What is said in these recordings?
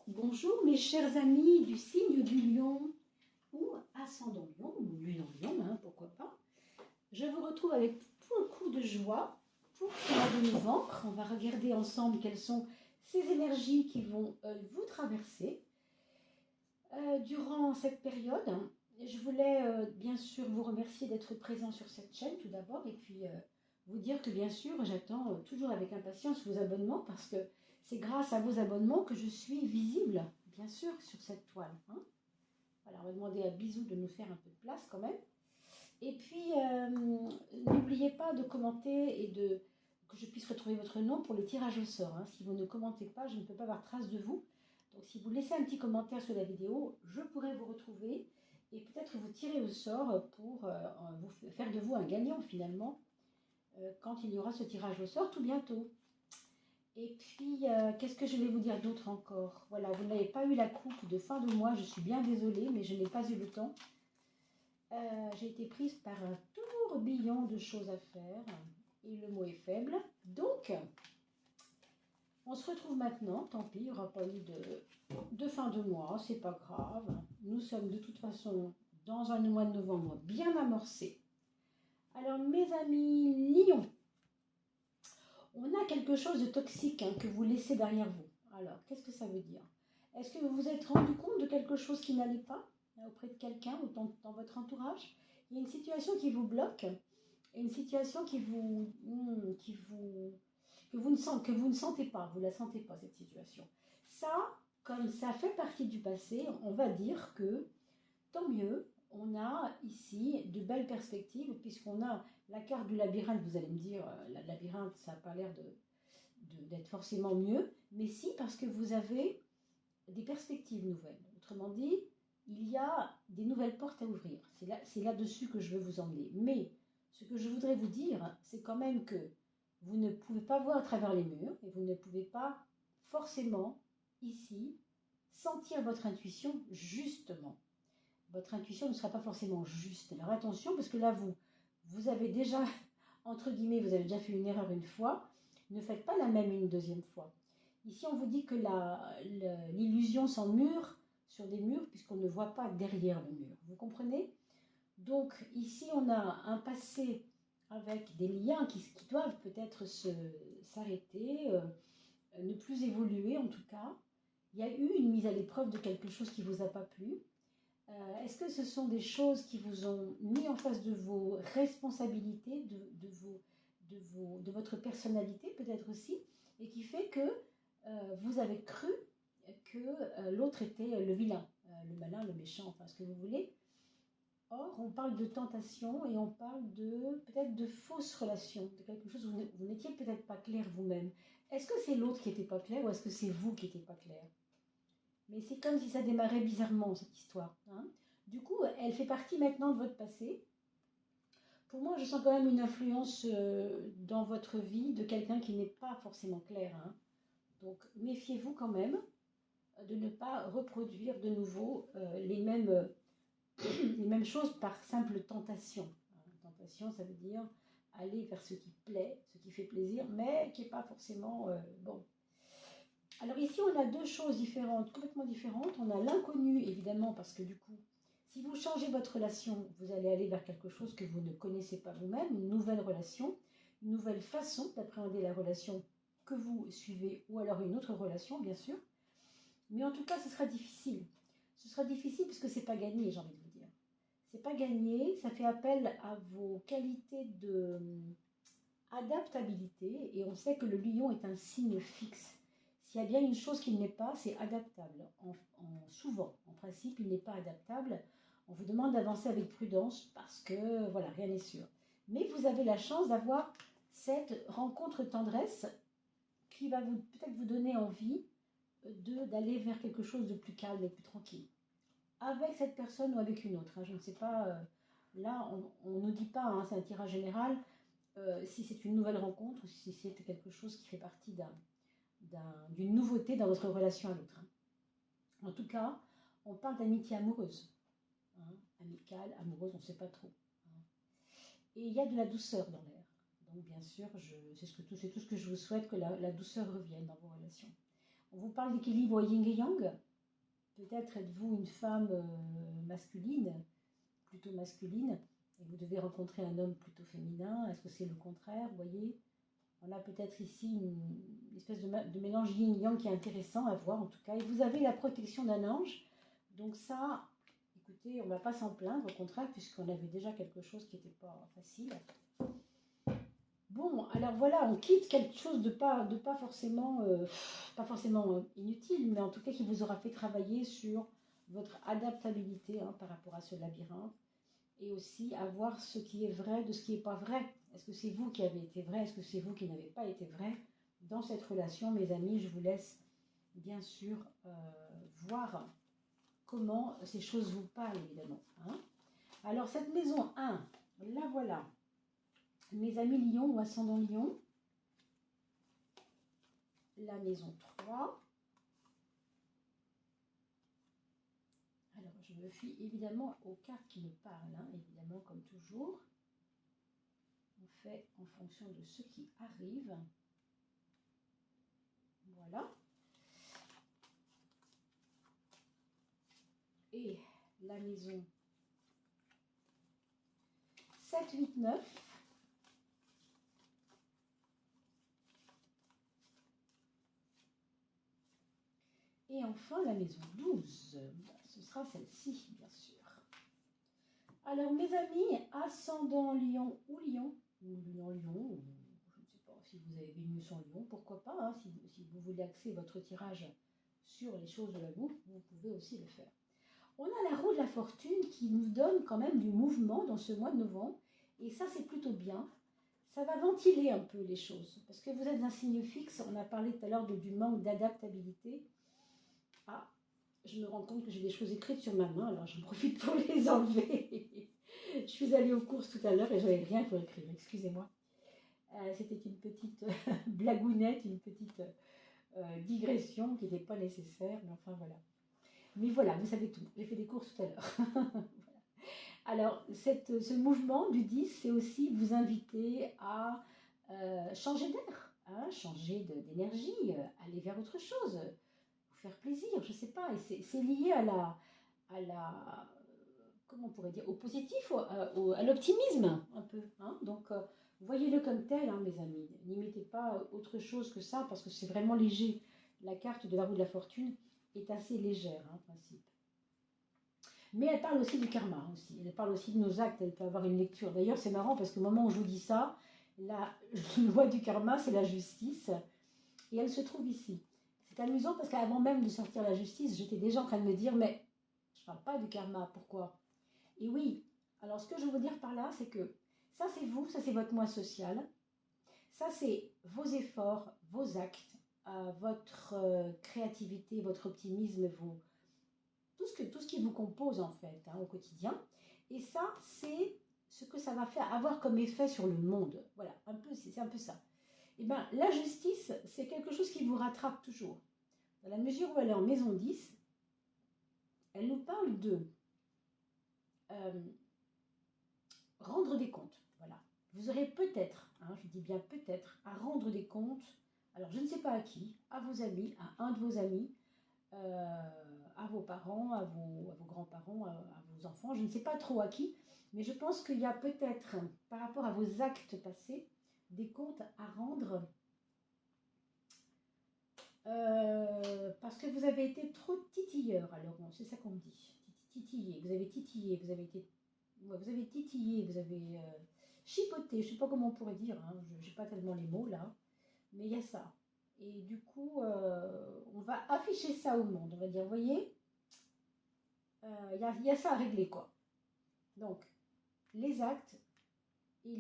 Bonjour mes chers amis du signe du lion ou ascendant lion ou lune en lion, pourquoi pas. Je vous retrouve avec beaucoup de joie pour ce mois de novembre. On va regarder ensemble quelles sont ces énergies qui vont vous traverser durant cette période. Je voulais bien sûr vous remercier d'être présent sur cette chaîne tout d'abord et puis vous dire que bien sûr j'attends toujours avec impatience vos abonnements parce que c'est grâce à vos abonnements que je suis visible, bien sûr, sur cette toile. Voilà, on va demander à Bisou de nous faire un peu de place quand même. Et puis, n'oubliez pas de commenter et que je puisse retrouver votre nom pour le tirage au sort. Si vous ne commentez pas, je ne peux pas avoir trace de vous. Donc, si vous laissez un petit commentaire sur la vidéo, je pourrai vous retrouver et peut-être vous tirer au sort pour faire de vous un gagnant finalement quand il y aura ce tirage au sort tout bientôt. Et puis, qu'est-ce que je vais vous dire d'autre encore? Voilà, vous n'avez pas eu la coupe de fin de mois, je suis bien désolée, mais je n'ai pas eu le temps. J'ai été prise par un tourbillon de choses à faire et le mot est faible. Donc, on se retrouve maintenant, tant pis, il n'y aura pas eu de fin de mois, c'est pas grave. Nous sommes de toute façon dans un mois de novembre bien amorcé. Alors, mes amis lions, on a quelque chose de toxique que vous laissez derrière vous. Alors, qu'est-ce que ça veut dire? Est-ce que vous vous êtes rendu compte de quelque chose qui n'allait pas auprès de quelqu'un ou dans votre entourage? Il y a une situation qui vous bloque, et une situation que vous ne sentez pas, vous ne la sentez pas cette situation. Ça, comme ça fait partie du passé, on va dire que tant mieux, on a ici de belles perspectives puisqu'on a la carte du labyrinthe. Vous allez me dire, le labyrinthe, ça n'a pas l'air d'être forcément mieux, mais si, parce que vous avez des perspectives nouvelles. Autrement dit, il y a des nouvelles portes à ouvrir. C'est là-dessus que je veux vous emmener. Mais ce que je voudrais vous dire, c'est quand même que vous ne pouvez pas voir à travers les murs et vous ne pouvez pas forcément, ici, sentir votre intuition justement. Votre intuition ne sera pas forcément juste. Alors attention, parce que là, vous avez déjà, entre guillemets, vous avez déjà fait une erreur une fois. Ne faites pas la même une deuxième fois. Ici, on vous dit que l'illusion s'emmure sur des murs puisqu'on ne voit pas derrière le mur. Vous comprenez? Donc ici, on a un passé avec des liens qui doivent peut-être s'arrêter, ne plus évoluer en tout cas. Il y a eu une mise à l'épreuve de quelque chose qui ne vous a pas plu. Est-ce que ce sont des choses qui vous ont mis en face de vos responsabilités, de votre personnalité peut-être aussi, et qui fait que vous avez cru que l'autre était le vilain, le malin, le méchant, enfin ce que vous voulez. Or, on parle de tentation et on parle peut-être de fausses relations, de quelque chose où vous n'étiez peut-être pas clair vous-même. Est-ce que c'est l'autre qui n'était pas clair ou est-ce que c'est vous qui n'étiez pas clair? Mais c'est comme si ça démarrait bizarrement, cette histoire. Du coup, elle fait partie maintenant de votre passé. Pour moi, je sens quand même une influence dans votre vie de quelqu'un qui n'est pas forcément clair. Donc, méfiez-vous quand même de ne pas reproduire de nouveau les mêmes choses par simple tentation. Tentation, ça veut dire aller vers ce qui plaît, ce qui fait plaisir, mais qui n'est pas forcément bon. Alors ici, on a deux choses différentes, complètement différentes. On a l'inconnu, évidemment, parce que du coup, si vous changez votre relation, vous allez aller vers quelque chose que vous ne connaissez pas vous-même, une nouvelle relation, une nouvelle façon d'appréhender la relation que vous suivez, ou alors une autre relation, bien sûr. Mais en tout cas, ce sera difficile. Ce sera difficile puisque ce n'est pas gagné, j'ai envie de vous dire. Ce n'est pas gagné, ça fait appel à vos qualités d'adaptabilité, et on sait que le lion est un signe fixe. S'il y a bien une chose qu'il n'est pas, c'est adaptable. Souvent, en principe, il n'est pas adaptable. On vous demande d'avancer avec prudence parce que, voilà, rien n'est sûr. Mais vous avez la chance d'avoir cette rencontre tendresse qui va peut-être vous donner envie d'aller vers quelque chose de plus calme et plus tranquille. Avec cette personne ou avec une autre. Je ne sais pas, là, on ne nous dit pas, c'est un tirage général, si c'est une nouvelle rencontre ou si c'est quelque chose qui fait partie d'une nouveauté dans votre relation à l'autre. En tout cas, on parle d'amitié amoureuse. Amicale, amoureuse, on ne sait pas trop. Et il y a de la douceur dans l'air. Donc bien sûr, c'est tout ce que je vous souhaite, que la douceur revienne dans vos relations. On vous parle d'équilibre yin et yang. Peut-être êtes-vous une femme masculine, plutôt masculine, et vous devez rencontrer un homme plutôt féminin. Est-ce que c'est le contraire, vous voyez? On a peut-être ici une espèce de mélange yin-yang qui est intéressant à voir en tout cas. Et vous avez la protection d'un ange. Donc ça, écoutez, on ne va pas s'en plaindre, au contraire, puisqu'on avait déjà quelque chose qui n'était pas facile. Bon, alors voilà, on quitte quelque chose de pas forcément, inutile, mais en tout cas qui vous aura fait travailler sur votre adaptabilité par rapport à ce labyrinthe. Et aussi à voir ce qui est vrai de ce qui n'est pas vrai. Est-ce que c'est vous qui avez été vrai? Est-ce que c'est vous qui n'avez pas été vrai dans cette relation? Mes amis, je vous laisse bien sûr voir comment ces choses vous parlent, évidemment. Alors, cette maison 1, la voilà. Mes amis Lion ou ascendant Lion. La maison 3. Alors, je me fie évidemment aux cartes qui nous parlent, évidemment, comme toujours. On fait en fonction de ce qui arrive. Voilà. Et la maison 7, 8, 9. Et enfin la maison 12. Ce sera celle-ci, bien sûr. Alors mes amis, ascendant Lion ou Lion, je ne sais pas si vous avez Vénus son Lion, pourquoi pas, si vous voulez axer votre tirage sur les choses de l'amour, vous pouvez aussi le faire. On a la roue de la fortune qui nous donne quand même du mouvement dans ce mois de novembre, et ça c'est plutôt bien. Ça va ventiler un peu les choses, parce que vous êtes un signe fixe, on a parlé tout à l'heure du manque d'adaptabilité. Ah, je me rends compte que j'ai des choses écrites sur ma main, alors j'en profite pour les enlever. Je suis allée aux courses tout à l'heure et j'avais rien pour écrire, excusez-moi. C'était une petite blagounette, une petite digression qui n'était pas nécessaire, mais enfin voilà. Mais voilà, vous savez tout, j'ai fait des courses tout à l'heure. Voilà. Alors, ce mouvement du 10, c'est aussi vous inviter à changer d'air, changer d'énergie, aller vers autre chose, vous faire plaisir, je ne sais pas. Et c'est lié à la, comment on pourrait dire, au positif, à l'optimisme un peu. Donc, voyez-le comme tel, mes amis. N'y mettez pas autre chose que ça, parce que c'est vraiment léger. La carte de la roue de la fortune est assez légère, en principe. Mais elle parle aussi du karma, aussi. Elle parle aussi de nos actes, elle peut avoir une lecture. D'ailleurs, c'est marrant, parce qu'au moment où je vous dis ça, la loi du karma, c'est la justice, et elle se trouve ici. C'est amusant, parce qu'avant même de sortir la justice, j'étais déjà en train de me dire, mais je ne parle pas du karma, pourquoi? Et oui, alors ce que je veux vous dire par là, c'est que ça c'est vous, ça c'est votre moi social, ça c'est vos efforts, vos actes, votre créativité, votre optimisme, tout ce qui vous compose en fait au quotidien. Et ça c'est ce que ça va faire avoir comme effet sur le monde. Voilà, c'est un peu ça. Et bien la justice, c'est quelque chose qui vous rattrape toujours. Dans la mesure où elle est en maison 10, elle nous parle de rendre des comptes. Voilà. Vous aurez peut-être, je dis bien peut-être, à rendre des comptes. Alors, je ne sais pas à qui, à vos amis, à un de vos amis, à vos parents, à vos grands-parents, à vos enfants. Je ne sais pas trop à qui, mais je pense qu'il y a peut-être, par rapport à vos actes passés, des comptes à rendre parce que vous avez été trop titilleur. Alors, c'est ça qu'on me dit. Titillé, vous avez titillé, vous avez titillé, vous avez chipoté, je ne sais pas comment on pourrait dire, je n'ai pas tellement les mots là, mais il y a ça. Et du coup, on va afficher ça au monde, on va dire, vous voyez, il y a ça à régler, quoi. Donc, les actes et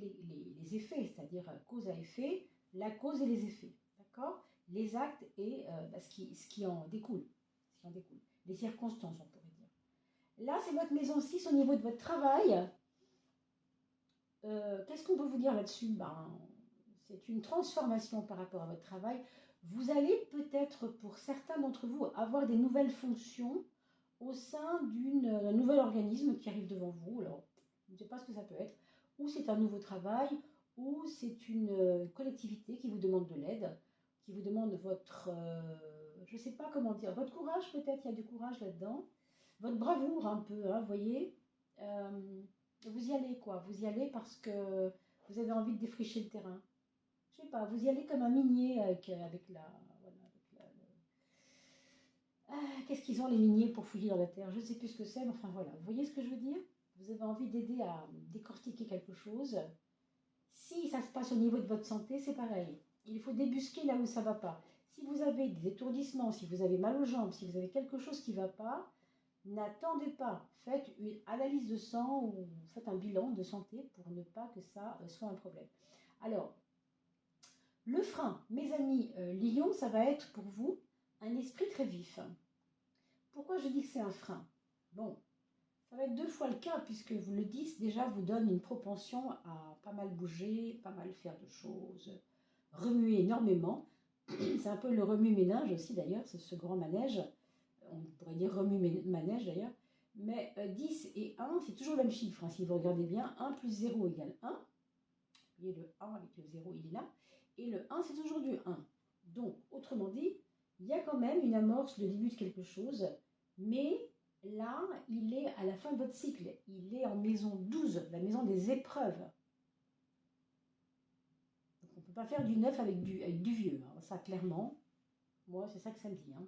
les effets, c'est-à-dire cause à effet, la cause et les effets, d'accord? Les actes et ce qui en découle, les circonstances, on pourrait dire. Là, c'est votre maison 6 au niveau de votre travail. Qu'est-ce qu'on peut vous dire là-dessus? C'est une transformation par rapport à votre travail. Vous allez peut-être, pour certains d'entre vous, avoir des nouvelles fonctions au sein d'un nouvel organisme qui arrive devant vous. Alors, je ne sais pas ce que ça peut être. Ou c'est un nouveau travail, ou c'est une collectivité qui vous demande de l'aide, qui vous demande je ne sais pas comment dire, votre courage peut-être, il y a du courage là-dedans, votre bravoure un peu, hein, vous voyez, euh, vous y allez quoi, vous y allez parce que vous avez envie de défricher le terrain. Je sais pas, vous y allez comme un minier avec la, voilà, avec qu'est-ce qu'ils ont les miniers pour fouiller dans la terre? Je ne sais plus ce que c'est, mais enfin voilà, vous voyez ce que je veux dire? Vous avez envie d'aider à décortiquer quelque chose. Si ça se passe au niveau de votre santé, c'est pareil. Il faut débusquer là où ça ne va pas. Si vous avez des étourdissements, si vous avez mal aux jambes, si vous avez quelque chose qui ne va pas, n'attendez pas. Faites une analyse de sang ou faites un bilan de santé pour ne pas que ça soit un problème. Alors, le frein, mes amis Lion, ça va être pour vous un esprit très vif. Pourquoi je dis que c'est un frein? Bon, ça va être 2 fois le cas puisque vous le 10 déjà vous donne une propension à pas mal bouger, pas mal faire de choses, remuer énormément. C'est un peu le remue-ménage aussi d'ailleurs, c'est ce grand manège. On pourrait dire remue-manège d'ailleurs. Mais 10 et 1, c'est toujours le même chiffre. Hein, si vous regardez bien, 1 plus 0 égale 1. Vous voyez le 1 avec le 0, il est là. Et le 1, c'est toujours du 1. Donc, autrement dit, il y a quand même une amorce, le début de quelque chose, mais là, il est à la fin de votre cycle. Il est en maison 12, la maison des épreuves. Donc, on ne peut pas faire du neuf avec du vieux. Hein. Ça, clairement, moi, c'est ça que ça me dit. Hein.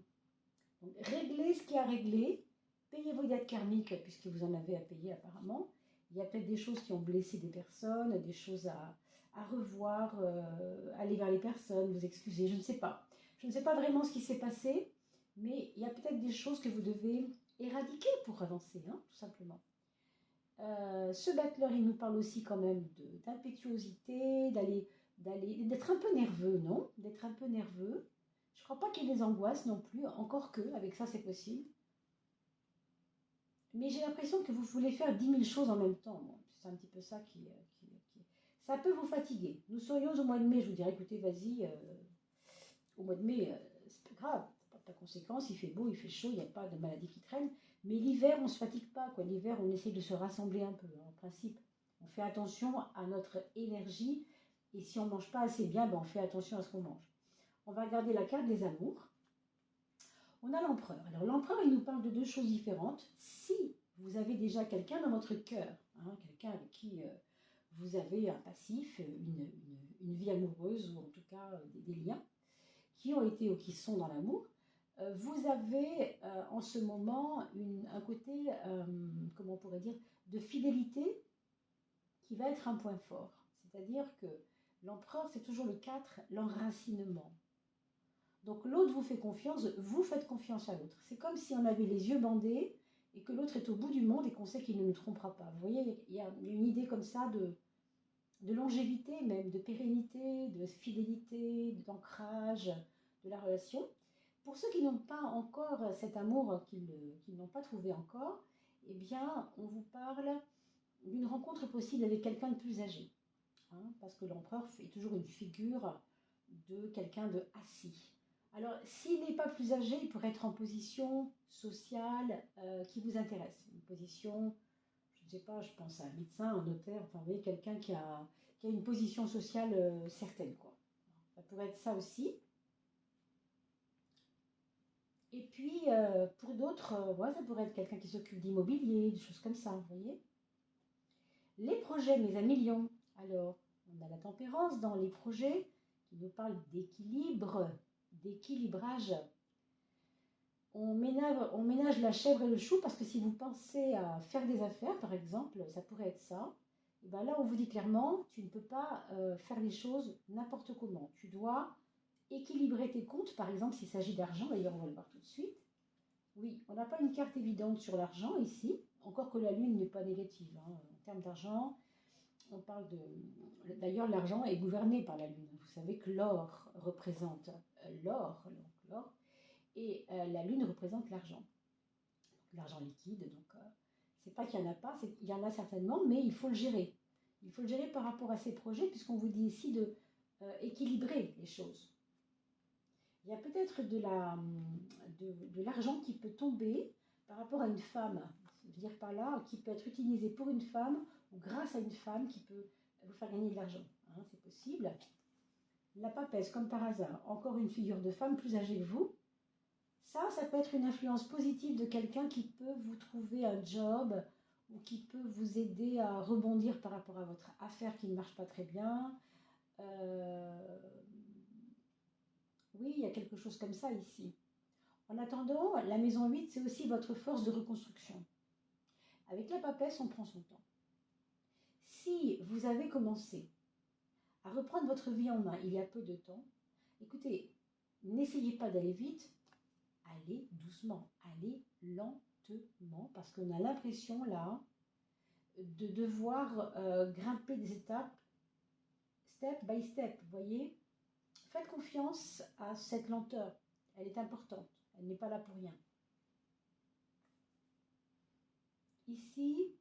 Donc, réglez ce qui est à régler. Payez vos dettes karmiques, puisque vous en avez à payer apparemment. Il y a peut-être des choses qui ont blessé des personnes, des choses à revoir, aller vers les personnes, vous excuser, je ne sais pas. Je ne sais pas vraiment ce qui s'est passé, mais il y a peut-être des choses que vous devez éradiquer pour avancer, hein, tout simplement. Ce battleur, il nous parle aussi quand même d'impétuosité, d'être un peu nerveux, non? D'être un peu nerveux. Je ne crois pas qu'il y ait des angoisses non plus, encore que, avec ça c'est possible. Mais j'ai l'impression que vous voulez faire 10 000 choses en même temps. Bon, c'est un petit peu ça qui... Ça peut vous fatiguer. Nous serions au mois de mai, je vous dirais, écoutez, vas-y, au mois de mai, c'est pas grave, c'est pas de conséquence, il fait beau, il fait chaud, il n'y a pas de maladie qui traîne. Mais l'hiver, on ne se fatigue pas, quoi. L'hiver, on essaie de se rassembler un peu, hein, en principe. On fait attention à notre énergie, et si on ne mange pas assez bien, ben on fait attention à ce qu'on mange. On va regarder la carte des amours. On a l'empereur. Alors l'empereur, il nous parle de 2 choses différentes. Si vous avez déjà quelqu'un dans votre cœur, hein, quelqu'un avec qui vous avez un passif, une vie amoureuse, ou en tout cas des liens qui ont été ou qui sont dans l'amour, vous avez en ce moment un côté, comment on pourrait dire, de fidélité qui va être un point fort. C'est-à-dire que l'empereur, c'est toujours le 4, l'enracinement. Donc l'autre vous fait confiance, vous faites confiance à l'autre. C'est comme si on avait les yeux bandés et que l'autre est au bout du monde et qu'on sait qu'il ne nous trompera pas. Vous voyez, il y a une idée comme ça de longévité même, de pérennité, de fidélité, d'ancrage de la relation. Pour ceux qui n'ont pas encore cet amour, qu'ils n'ont pas trouvé encore, eh bien, on vous parle d'une rencontre possible avec quelqu'un de plus âgé. Hein, parce que l'empereur est toujours une figure de quelqu'un de assis. Alors, s'il n'est pas plus âgé, il pourrait être en position sociale qui vous intéresse. Une position, je ne sais pas, je pense à un médecin, un notaire, enfin, vous voyez, quelqu'un qui a une position sociale certaine, quoi. Ça pourrait être ça aussi. Et puis, pour d'autres, ouais, ça pourrait être quelqu'un qui s'occupe d'immobilier, des choses comme ça, vous voyez. Les projets, mes amis Lions. Alors, on a la tempérance dans les projets qui nous parle d'équilibre, d'équilibrage. On ménage la chèvre et le chou parce que si vous pensez à faire des affaires, par exemple, ça pourrait être ça. Et bien là, on vous dit clairement, tu ne peux pas faire les choses n'importe comment. Tu dois équilibrer tes comptes, par exemple, s'il s'agit d'argent. D'ailleurs, on va le voir tout de suite. Oui, on n'a pas une carte évidente sur l'argent ici, encore que la lune n'est pas négative. Hein. En termes d'argent, on parle de... D'ailleurs, l'argent est gouverné par la lune. Vous savez que l'or représente l'or, et la lune représente l'argent. L'argent liquide, donc c'est pas qu'il n'y en a pas, il y en a certainement, mais il faut le gérer. Il faut le gérer par rapport à ces projets, puisqu'on vous dit ici de équilibrer les choses. Il y a peut-être de l'argent qui peut tomber par rapport à une femme, dire par là, qui peut être utilisé pour une femme ou grâce à une femme qui peut vous faire gagner de l'argent. Hein, c'est possible. La papesse, comme par hasard, encore une figure de femme plus âgée que vous. Ça peut être une influence positive de quelqu'un qui peut vous trouver un job ou qui peut vous aider à rebondir par rapport à votre affaire qui ne marche pas très bien. Oui, il y a quelque chose comme ça ici. En attendant, la maison 8, c'est aussi votre force de reconstruction. Avec la papesse, on prend son temps. Si vous avez commencé à reprendre votre vie en main il y a peu de temps, écoutez, n'essayez pas d'aller vite, allez doucement, allez lentement, parce qu'on a l'impression là de devoir grimper des étapes step by step, vous voyez. Faites confiance à cette lenteur, elle est importante, elle n'est pas là pour rien. Ici,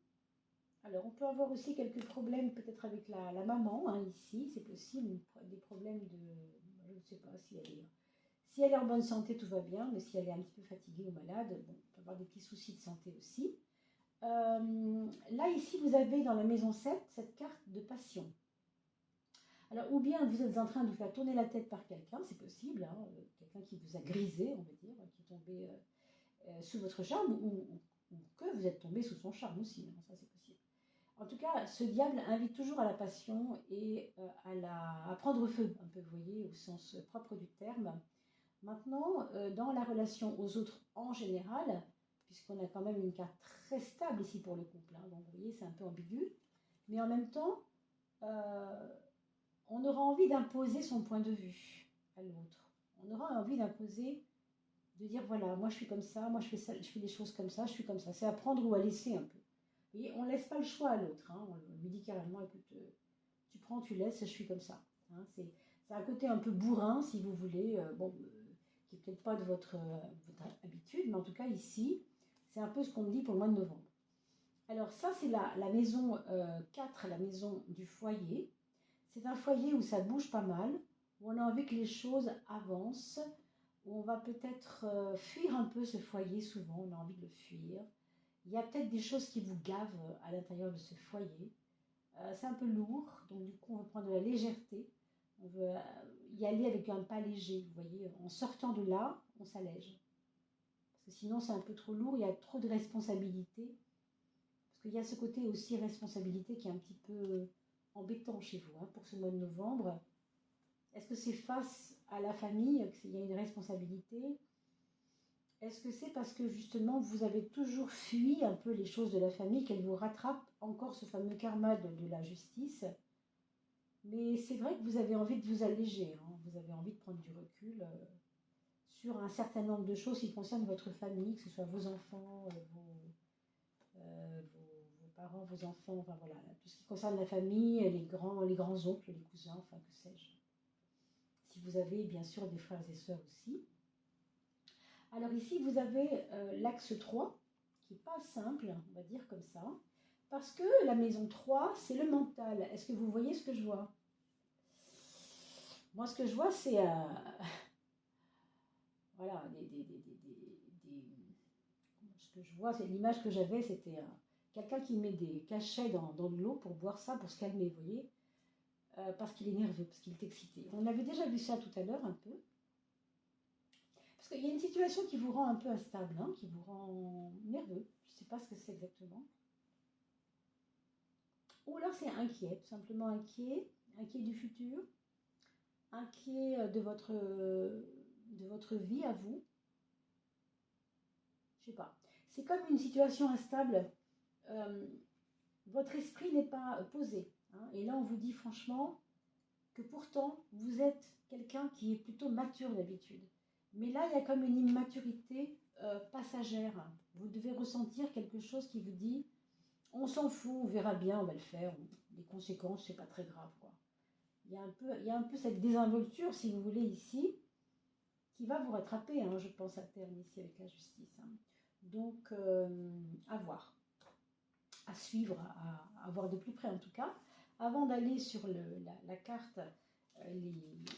alors on peut avoir aussi quelques problèmes peut-être avec la maman, hein, ici, c'est possible, des problèmes de, je ne sais pas si elle est en bonne santé, tout va bien, mais si elle est un petit peu fatiguée ou malade, bon, on peut avoir des petits soucis de santé aussi. Là, ici, vous avez dans la maison 7 cette carte de passion. Alors, ou bien vous êtes en train de vous faire tourner la tête par quelqu'un, c'est possible, hein, quelqu'un qui vous a grisé, on va dire, qui est tombé sous votre charme, ou que vous êtes tombé sous son charme aussi, hein, ça c'est possible. En tout cas, ce diable invite toujours à la passion et à prendre feu, un peu, vous voyez, au sens propre du terme. Maintenant, dans la relation aux autres en général, puisqu'on a quand même une carte très stable ici pour le couple, hein, donc vous voyez, c'est un peu ambigu, mais en même temps, on aura envie d'imposer son point de vue à l'autre. On aura envie d'imposer, de dire voilà, moi je suis comme ça, moi je fais ça, je fais les choses comme ça, je suis comme ça. C'est à prendre ou à laisser un peu. Vous voyez, on ne laisse pas le choix à l'autre. Hein. On lui dit carrément, écoute, tu prends, tu laisses, je suis comme ça. Hein. C'est un côté un peu bourrin, si vous voulez, qui n'est peut-être pas de votre habitude, mais en tout cas ici, c'est un peu ce qu'on me dit pour le mois de novembre. Alors ça, c'est la maison 4, la maison du foyer. C'est un foyer où ça bouge pas mal, où on a envie que les choses avancent, où on va peut-être fuir un peu ce foyer souvent, on a envie de le fuir. Il y a peut-être des choses qui vous gavent à l'intérieur de ce foyer. C'est un peu lourd, donc du coup on veut prendre de la légèreté. On veut y aller avec un pas léger, vous voyez. En sortant de là, on s'allège. Parce que sinon c'est un peu trop lourd, il y a trop de responsabilités. Parce qu'il y a ce côté aussi responsabilité qui est un petit peu embêtant chez vous, hein, pour ce mois de novembre. Est-ce que c'est face à la famille qu'il y a une responsabilité? Est-ce que c'est parce que justement vous avez toujours fui un peu les choses de la famille qu'elle vous rattrape encore ce fameux karma de la justice? Mais c'est vrai que vous avez envie de vous alléger, hein, vous avez envie de prendre du recul sur un certain nombre de choses qui concernent votre famille, que ce soit vos enfants, vos parents, vos enfants, enfin voilà, tout ce qui concerne la famille, les grands-oncles, les cousins, enfin que sais-je. Si vous avez bien sûr des frères et sœurs aussi. Alors ici, vous avez l'axe 3, qui n'est pas simple, on va dire comme ça, parce que la maison 3, c'est le mental. Est-ce que vous voyez ce que je vois? Moi, ce que je vois, c'est voilà, ce que je vois, c'est l'image que j'avais, c'était quelqu'un qui met des cachets dans de l'eau pour boire ça, pour se calmer, vous voyez, parce qu'il est nerveux, parce qu'il est excité. On avait déjà vu ça tout à l'heure un peu. Parce qu'il y a une situation qui vous rend un peu instable, hein, qui vous rend nerveux. Je ne sais pas ce que c'est exactement. Ou alors c'est inquiet, tout simplement inquiet du futur, inquiet de votre vie à vous. Je ne sais pas. C'est comme une situation instable. Votre esprit n'est pas posé. Hein, et là, on vous dit franchement que pourtant, vous êtes quelqu'un qui est plutôt mature d'habitude. Mais là, il y a comme une immaturité passagère. Vous devez ressentir quelque chose qui vous dit on s'en fout, on verra bien, on va le faire. Les conséquences, c'est pas très grave, quoi. Il y a un peu cette désinvolture, si vous voulez, ici, qui va vous rattraper, hein, je pense, à terme, ici, avec la justice. Hein. Donc, à voir, à suivre, à voir de plus près, en tout cas. Avant d'aller sur la carte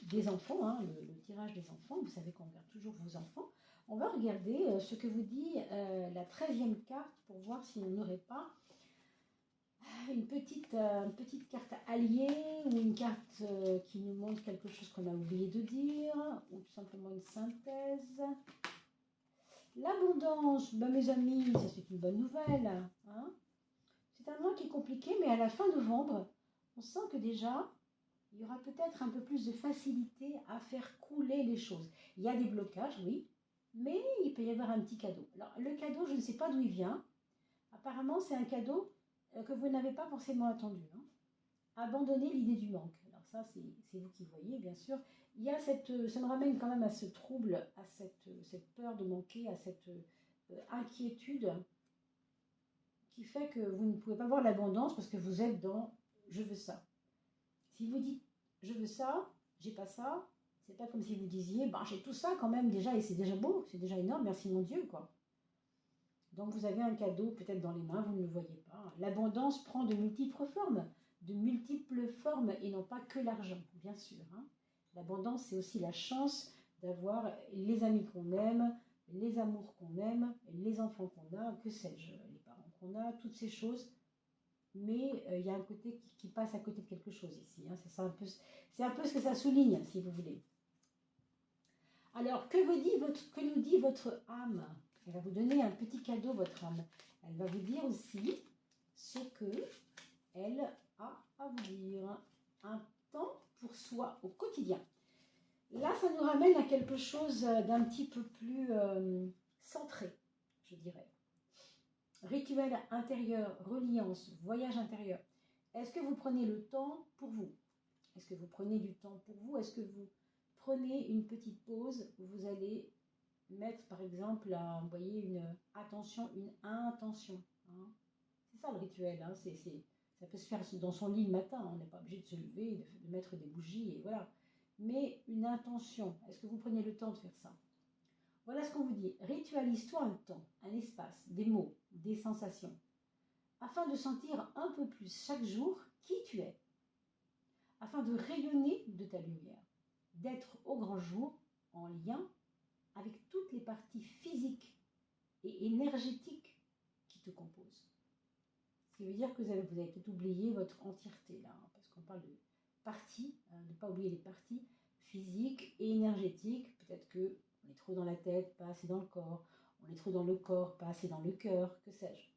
des enfants, hein, le tirage des enfants, vous savez qu'on regarde toujours vos enfants, on va regarder ce que vous dit la 13e carte pour voir si on n'aurait pas une petite carte alliée ou une carte qui nous montre quelque chose qu'on a oublié de dire ou tout simplement une synthèse. L'abondance, ben mes amis, ça c'est une bonne nouvelle. Hein. C'est un mois qui est compliqué, mais à la fin novembre, on sent que déjà, il y aura peut-être un peu plus de facilité à faire couler les choses. Il y a des blocages, oui, mais il peut y avoir un petit cadeau. Alors, le cadeau, je ne sais pas d'où il vient. Apparemment, c'est un cadeau que vous n'avez pas forcément attendu. Hein. Abandonner l'idée du manque. Alors ça, c'est vous qui voyez, bien sûr. Il y a ça me ramène quand même à ce trouble, à cette peur de manquer, à cette inquiétude qui fait que vous ne pouvez pas voir l'abondance parce que vous êtes dans je veux ça. Si vous dites je veux ça, j'ai pas ça, c'est pas comme si vous disiez ben, j'ai tout ça quand même déjà et c'est déjà beau, c'est déjà énorme, merci mon Dieu quoi. Donc vous avez un cadeau peut-être dans les mains, vous ne le voyez pas. L'abondance prend de multiples formes et non pas que l'argent, bien sûr. Hein. L'abondance c'est aussi la chance d'avoir les amis qu'on aime, les amours qu'on aime, les enfants qu'on a, que sais-je, les parents qu'on a, toutes ces choses mais il y a un côté qui passe à côté de quelque chose ici. Hein. C'est un peu ce que ça souligne, si vous voulez. Alors, que nous dit votre âme? Elle va vous donner un petit cadeau, votre âme. Elle va vous dire aussi ce qu'elle a à vous dire. Un temps pour soi au quotidien. Là, ça nous ramène à quelque chose d'un petit peu plus centré, je dirais. Rituel intérieur, reliance, voyage intérieur. Est-ce que vous prenez le temps pour vous? Est-ce que vous prenez du temps pour vous? Est-ce que vous prenez une petite pause où vous allez mettre par exemple, vous voyez, une attention, une intention. Hein. C'est ça le rituel. Hein. Ça peut se faire dans son lit le matin. On n'est pas obligé de se lever, de mettre des bougies et voilà. Mais une intention. Est-ce que vous prenez le temps de faire ça? Voilà ce qu'on vous dit. Ritualise-toi un temps, un espace, des mots, des sensations, afin de sentir un peu plus chaque jour qui tu es, afin de rayonner de ta lumière, d'être au grand jour en lien avec toutes les parties physiques et énergétiques qui te composent. Ce qui veut dire que vous avez peut-être oublié votre entièreté là, hein, parce qu'on parle de parties, hein, de ne pas oublier les parties physiques et énergétiques. Peut-être que on est trop dans la tête, pas assez dans le corps. On est trop dans le corps, pas assez dans le cœur, que sais-je.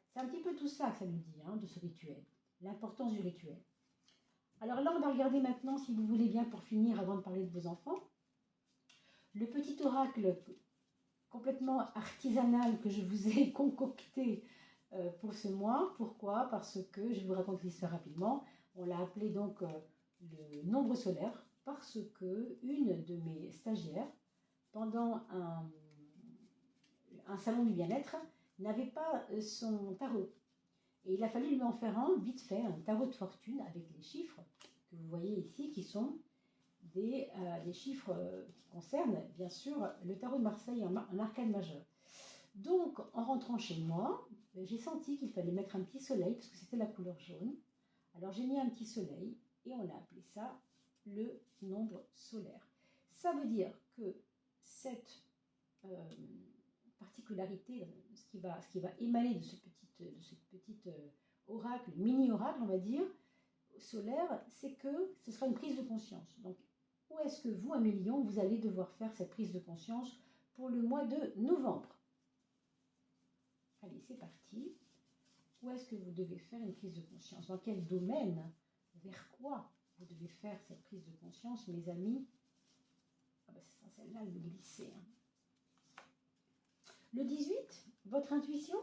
C'est un petit peu tout ça que ça nous dit, hein, de ce rituel. L'importance du rituel. Alors là, on va regarder maintenant, si vous voulez bien, pour finir, avant de parler de vos enfants, le petit oracle complètement artisanal que je vous ai concocté pour ce mois. Pourquoi? Parce que, je vous raconte l'histoire rapidement, on l'a appelé donc le nombre solaire, parce que une de mes stagiaires, pendant un salon du bien-être, n'avait pas son tarot. Et il a fallu lui en faire un, vite fait, un tarot de fortune avec les chiffres que vous voyez ici, qui sont des chiffres qui concernent, bien sûr, le tarot de Marseille en arcane majeur. Donc, en rentrant chez moi, j'ai senti qu'il fallait mettre un petit soleil, parce que c'était la couleur jaune. Alors, j'ai mis un petit soleil, et on a appelé ça le nombre solaire. Ça veut dire que cette particularité, ce qui va émaner de ce petit oracle, mini-oracle, on va dire, solaire, c'est que ce sera une prise de conscience. Donc, où est-ce que vous, 1 million, vous allez devoir faire cette prise de conscience pour le mois de novembre? Allez, c'est parti. Où est-ce que vous devez faire une prise de conscience? Dans quel domaine? Vers quoi vous devez faire cette prise de conscience, mes amis? Ah ben, c'est ça, celle-là, elle me glissait. Hein. Le 18, votre intuition,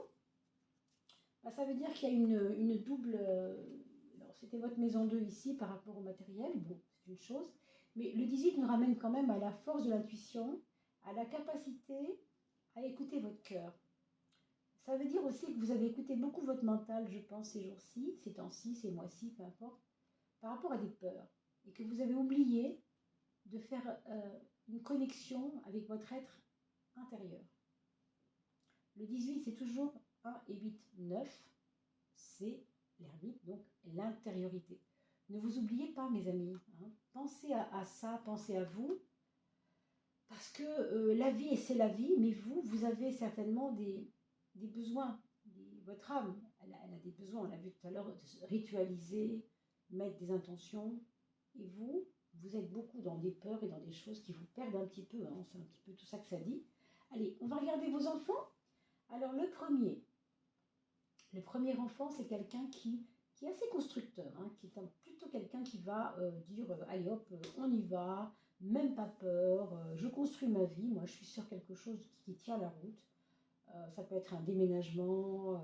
bah, ça veut dire qu'il y a une double... alors, c'était votre maison 2 ici par rapport au matériel, bon, c'est une chose. Mais le 18 nous ramène quand même à la force de l'intuition, à la capacité à écouter votre cœur. Ça veut dire aussi que vous avez écouté beaucoup votre mental, je pense, ces jours-ci, ces temps-ci, ces mois-ci, peu importe, par rapport à des peurs. Et que vous avez oublié de faire une connexion avec votre être intérieur. Le 18, c'est toujours 1 et 8, 9. C'est l'ermite, donc l'intériorité. Ne vous oubliez pas, mes amis. Hein. Pensez à ça, pensez à vous. Parce que la vie, c'est la vie, mais vous avez certainement des besoins. Votre âme, elle a des besoins. On l'a vu tout à l'heure, de ritualiser, mettre des intentions. Et vous êtes beaucoup dans des peurs et dans des choses qui vous perdent un petit peu. Hein. C'est un petit peu tout ça que ça dit. Allez, on va regarder vos enfants. Alors le premier enfant, c'est quelqu'un qui est assez constructeur, hein, qui est plutôt quelqu'un qui va dire allez hop, on y va, même pas peur, je construis ma vie, moi je suis sur quelque chose qui tient la route. Ça peut être un déménagement,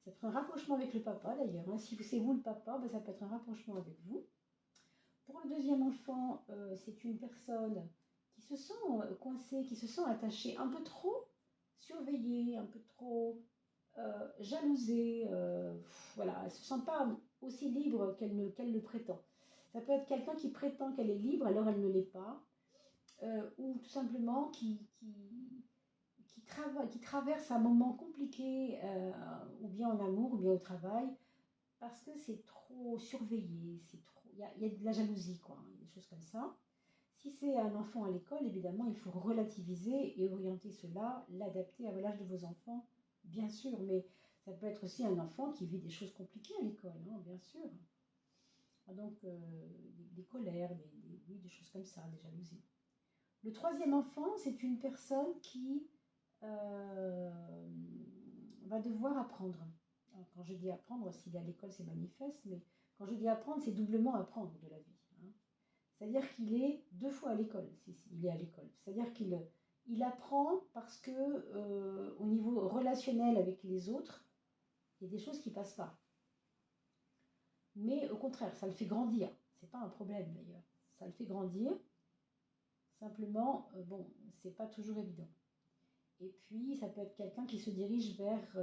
ça peut être un rapprochement avec le papa d'ailleurs, hein. Si c'est vous le papa, ben, ça peut être un rapprochement avec vous. Pour le deuxième enfant, c'est une personne qui se sent coincée, qui se sent attachée, un peu trop surveillée, un peu trop jalousée. Voilà, elle ne se sent pas aussi libre qu'elle le prétend. Ça peut être quelqu'un qui prétend qu'elle est libre, alors elle ne l'est pas. Ou tout simplement qui traverse un moment compliqué, ou bien en amour, ou bien au travail, parce que c'est trop surveillé, il y a de la jalousie, quoi, hein, des choses comme ça. Si c'est un enfant à l'école, évidemment, il faut relativiser et orienter cela, l'adapter à l'âge de vos enfants, bien sûr, mais ça peut être aussi un enfant qui vit des choses compliquées à l'école, hein, bien sûr. Donc, des colères, des choses comme ça, des jalousies. Le troisième enfant, c'est une personne qui euh, va devoir apprendre. Alors, quand je dis apprendre, s'il est à l'école, c'est manifeste, mais quand je dis apprendre, c'est doublement apprendre de la vie, hein. C'est-à-dire qu'il est deux fois à l'école, s'il est à l'école. C'est-à-dire qu'il apprend parce que au niveau relationnel avec les autres, il y a des choses qui ne passent pas. Mais au contraire, ça le fait grandir. C'est pas un problème d'ailleurs. Ça le fait grandir. Simplement, bon, c'est pas toujours évident. Et puis, ça peut être quelqu'un qui se dirige vers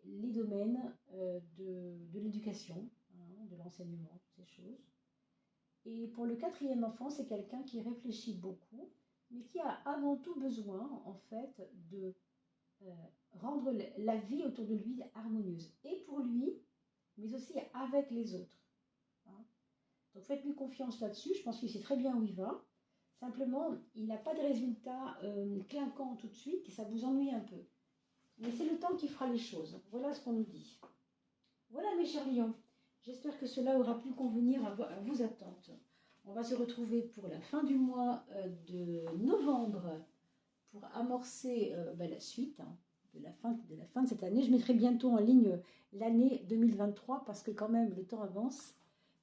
les domaines de l'éducation, hein, de l'enseignement, toutes ces choses. Et pour le quatrième enfant, c'est quelqu'un qui réfléchit beaucoup, mais qui a avant tout besoin, en fait, de rendre la vie autour de lui harmonieuse. Et pour lui, mais aussi avec les autres, hein. Donc faites-lui confiance là-dessus, je pense qu'il sait très bien où il va. Simplement, il n'a pas de résultat clinquant tout de suite et ça vous ennuie un peu. Mais c'est le temps qui fera les choses. Voilà ce qu'on nous dit. Voilà mes chers lions. J'espère que cela aura pu convenir à vos attentes. On va se retrouver pour la fin du mois de novembre pour amorcer la suite, hein, de la fin de cette année. Je mettrai bientôt en ligne l'année 2023 parce que quand même le temps avance.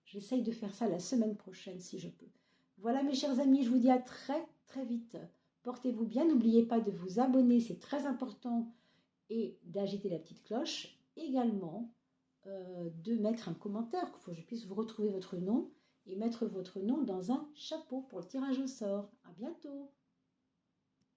J'essaye de faire ça la semaine prochaine si je peux. Voilà mes chers amis, je vous dis à très très vite. Portez-vous bien, n'oubliez pas de vous abonner, c'est très important, et d'agiter la petite cloche. Également, de mettre un commentaire, qu'il faut que je puisse vous retrouver votre nom et mettre votre nom dans un chapeau pour le tirage au sort. À bientôt!